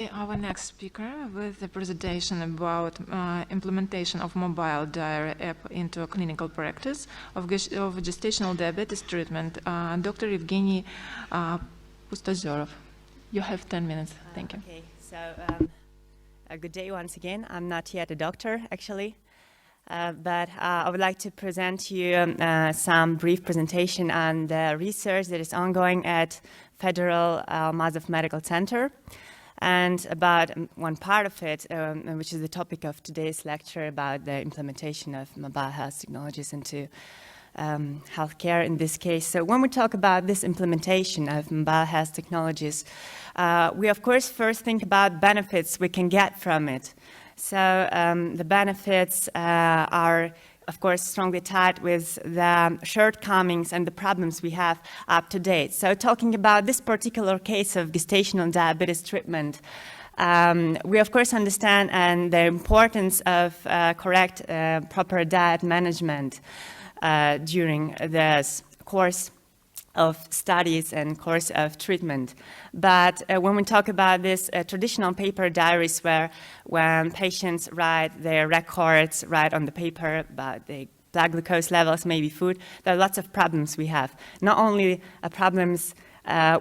Our next speaker with a presentation about implementation of mobile diary app into a clinical practice of gestational diabetes treatment, Dr. Evgeny Pustozerov. You have 10 minutes. Thank you. Okay, so a good day once again. I'm not yet a doctor, actually, but I would like to present to you some brief presentation on the research that is ongoing at Federal Mazov Medical Center, and about one part of it, which is the topic of today's lecture, about the implementation of mobile health technologies into healthcare in this case. So when we talk about this implementation of mobile health technologies, we of course first think about benefits we can get from it. So the benefits are of course strongly tied with the shortcomings and the problems we have up to date. So talking about this particular case of gestational diabetes treatment, we of course understand the importance of correct, proper diet management during this course of studies and course of treatment. But when we talk about this traditional paper diaries when patients write their records, write on the paper about the blood glucose levels, maybe food, there are lots of problems we have. Not only problems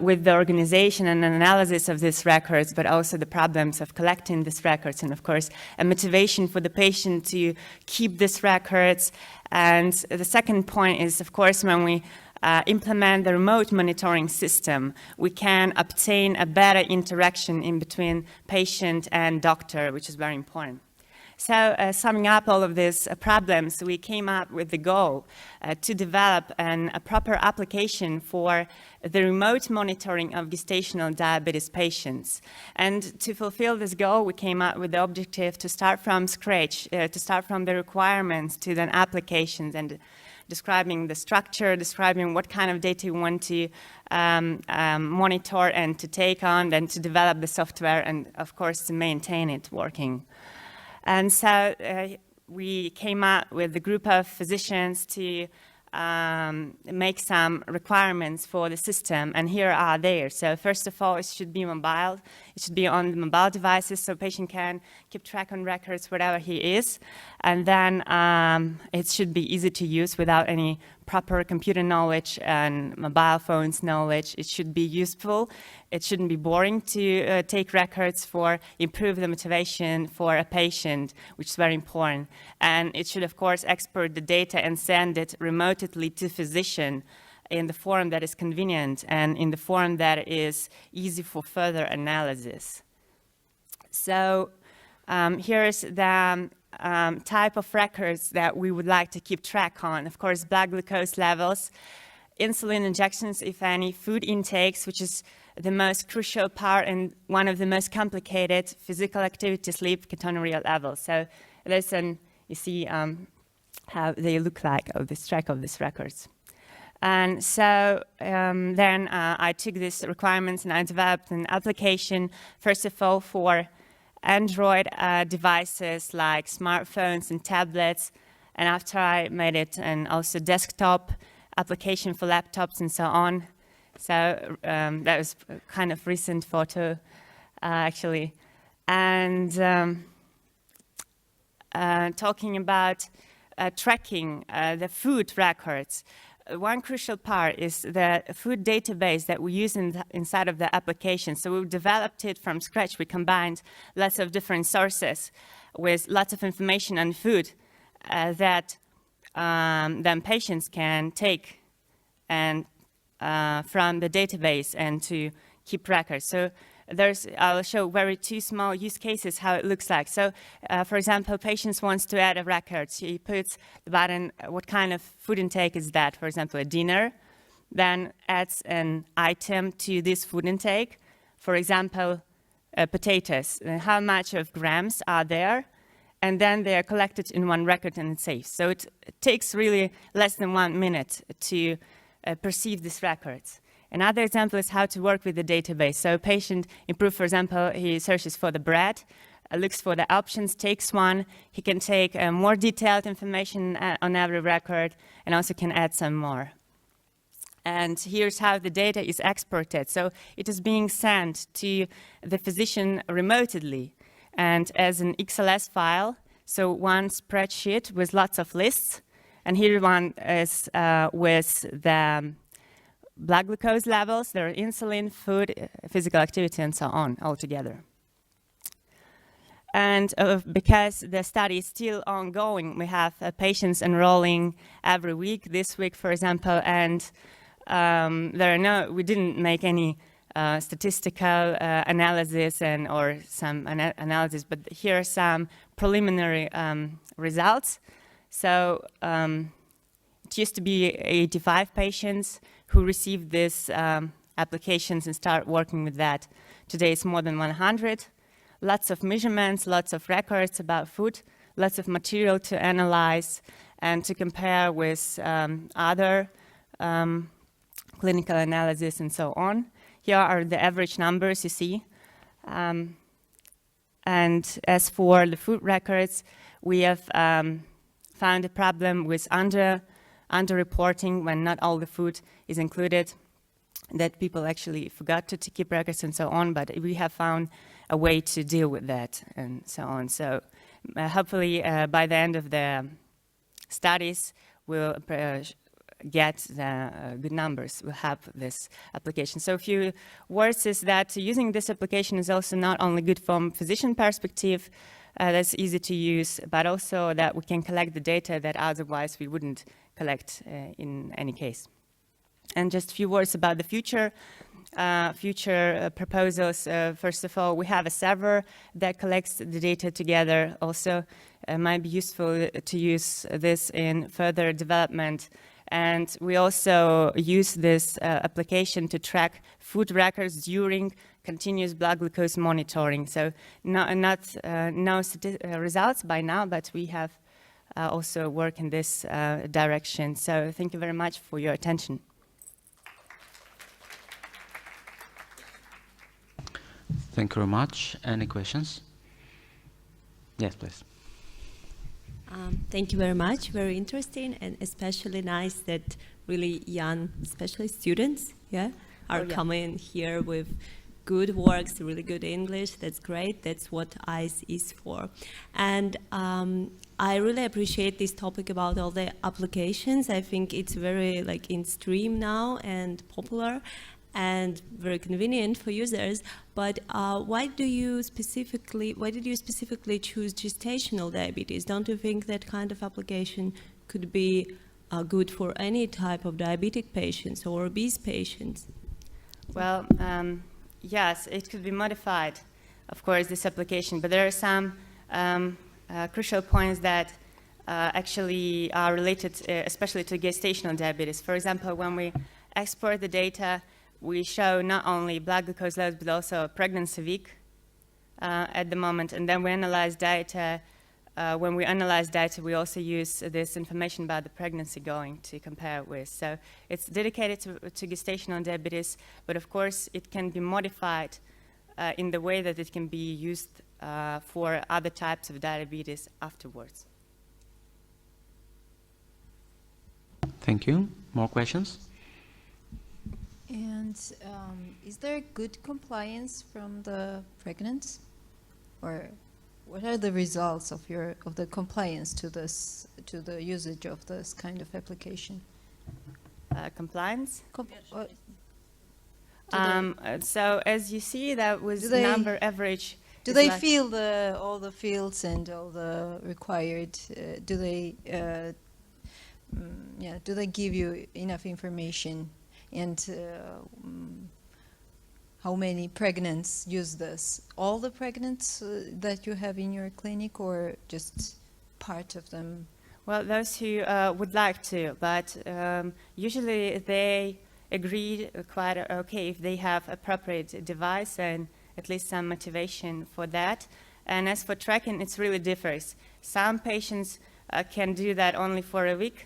with the organization and analysis of these records, but also the problems of collecting these records, and of course a motivation for the patient to keep these records. And the second point is, of course, when we implement the remote monitoring system, we can obtain a better interaction in between patient and doctor, which is very important. So summing up all of these problems, we came up with the goal to develop a proper application for the remote monitoring of gestational diabetes patients. And to fulfill this goal, we came up with the objective to start from scratch, to start from the requirements to then applications, and describing the structure, describing what kind of data we want to monitor and to take on, then to develop the software, and of course to maintain it working. And so we came up with a group of physicians to make some requirements for the system, and here are they. So first of all, it should be mobile. It should be on the mobile devices so patient can keep track on records wherever he is. And then it should be easy to use without any proper computer knowledge and mobile phones knowledge. It should be useful. It shouldn't be boring to take records for improve the motivation for a patient, which is very important. And it should, of course, export the data and send it remotely to physician in the form that is convenient and in the form that is easy for further analysis. So here's the type of records that we would like to keep track on. Of course, blood glucose levels, insulin injections, if any, food intakes, which is the most crucial part and one of the most complicated, physical activity, sleep, ketonuria levels. So there's you see how they look like, of this track of these records. And so then I took these requirements and I developed an application, first of all, for Android devices like smartphones and tablets, and after I made it and also desktop application for laptops and so on. So that was a kind of recent photo actually. And talking about tracking the food records, one crucial part is the food database that we use inside of the application. So we developed it from scratch. We combined lots of different sources with lots of information on food that then patients can take and from the database and to keep records. So I'll show two small use cases how it looks like. So, for example, patients wants to add a record. He puts the button, what kind of food intake is that? For example, a dinner, then adds an item to this food intake. For example, potatoes. How much of grams are there? And then they are collected in one record and it's safe. So it takes really less than 1 minute to perceive these records. Another example is how to work with the database. So a patient improves, for example, he searches for the bread, looks for the options, takes one. He can take more detailed information on every record and also can add some more. And here's how the data is exported. So it is being sent to the physician remotely and as an XLS file. So one spreadsheet with lots of lists. And here one is with the blood glucose levels, their insulin, food, physical activity, and so on all together. And because the study is still ongoing, we have patients enrolling every week, this week, for example, and we didn't make any statistical analysis or some analysis, but here are some preliminary results. So it used to be 85 patients who received these applications and start working with that. Today it's more than 100. Lots of measurements, lots of records about food, lots of material to analyze and to compare with other clinical analysis and so on. Here are the average numbers you see. And as for the food records, we have found a problem with underreporting when not all the food is included, that people actually forgot to keep records and so on, but we have found a way to deal with that and so on. So hopefully by the end of the studies, we'll get the good numbers. We'll have this application. So a few words is that using this application is also not only good from physician perspective, that's easy to use, but also that we can collect the data that otherwise we wouldn't collect in any case. And just a few words about the future proposals. First of all, we have a server that collects the data together. Also, might be useful to use this in further development. And we also use this application to track food records during continuous blood glucose monitoring. So no results by now, but we have also work in this direction. So thank you very much for your attention. Thank you very much. Any questions? Yes, please. Thank you very much. Very interesting, and especially nice that really young, especially students, are coming here with good works, really good English. That's great. That's what ICE is for. And I really appreciate this topic about all the applications. I think it's very in stream now and popular and very convenient for users. But why did you specifically choose gestational diabetes? Don't you think that kind of application could be good for any type of diabetic patients or obese patients? Well, yes, it could be modified, of course, this application, but there are some crucial points that actually are related especially to gestational diabetes. For example, when we export the data, we show not only blood glucose levels, but also pregnancy week at the moment. And then we analyze data. When we analyze data, we also use this information about the pregnancy going to compare with. So it's dedicated to gestational diabetes, but of course it can be modified in the way that it can be used for other types of diabetes afterwards. Thank you. More questions? And is there good compliance from the pregnant, or what are the results of the compliance to the usage of this kind of application? Compliance? So as you see, that was the number average. Do they fill all the fields and all the required? Do they give you enough information? And how many pregnants use this? All the pregnants that you have in your clinic, or just part of them? Well, those who would like to, but usually they agree quite okay if they have appropriate device and at least some motivation for that. And as for tracking, it really differs. Some patients can do that only for a week,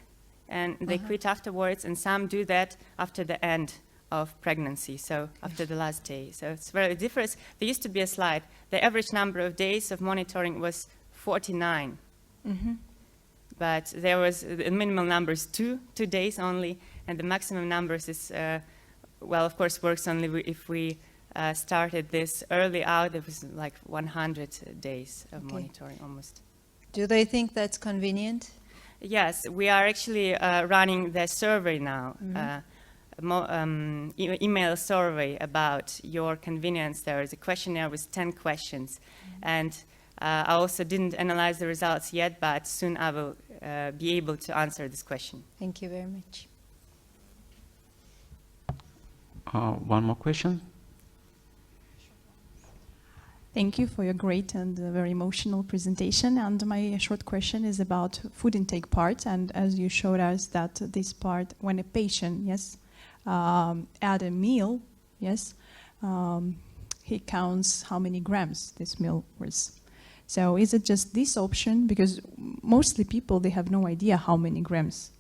and they quit afterwards, and some do that after the end of pregnancy, so after the last day. So it's very different. There used to be a slide. The average number of days of monitoring was 49. But there was the minimal numbers, two days only. And the maximum numbers is, well, of course, works only if we started this early out. It was like 100 days of monitoring almost. Do they think that's convenient? Yes, we are actually running the survey now, email survey about your convenience. There is a questionnaire with 10 questions. And I also didn't analyze the results yet, but soon I will be able to answer this question. Thank you very much. One more question. Thank you for your great and very emotional presentation. And my short question is about food intake part. And as you showed us that this part, when a patient, yes, add a meal, yes, he counts how many grams this meal was. So is it just this option? Because mostly people, they have no idea how many grams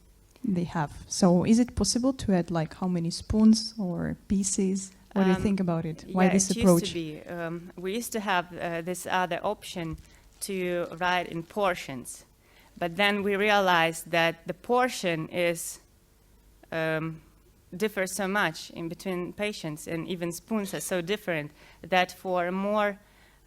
they have. So is it possible to add like how many spoons or pieces? What do you think about it? Why this approach? Used to be. We used to have this other option to write in portions. But then we realized that the portion is differs so much in between patients, and even spoons are so different that for more,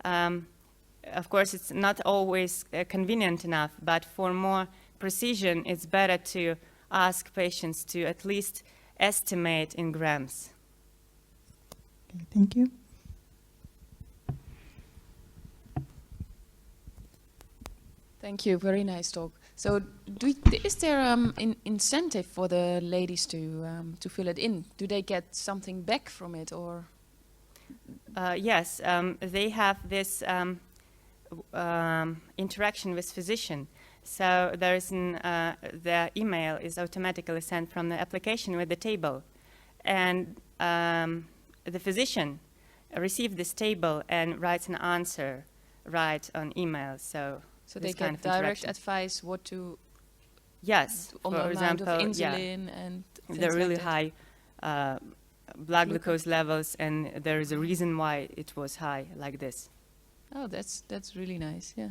of course, it's not always convenient enough, but for more precision, it's better to ask patients to at least estimate in grams. Okay, thank you. Thank you. Very nice talk. So, is there an incentive for the ladies to fill it in? Do they get something back from it, or? Yes, they have this interaction with physician. So there is the email is automatically sent from the application with the table, and the physician receives this table and writes an answer right on email. So they get direct advice what to. Yes, on for the amount example, of insulin and the really like high blood glucose levels, and there is a reason why it was high like this. Oh, that's really nice. Yeah.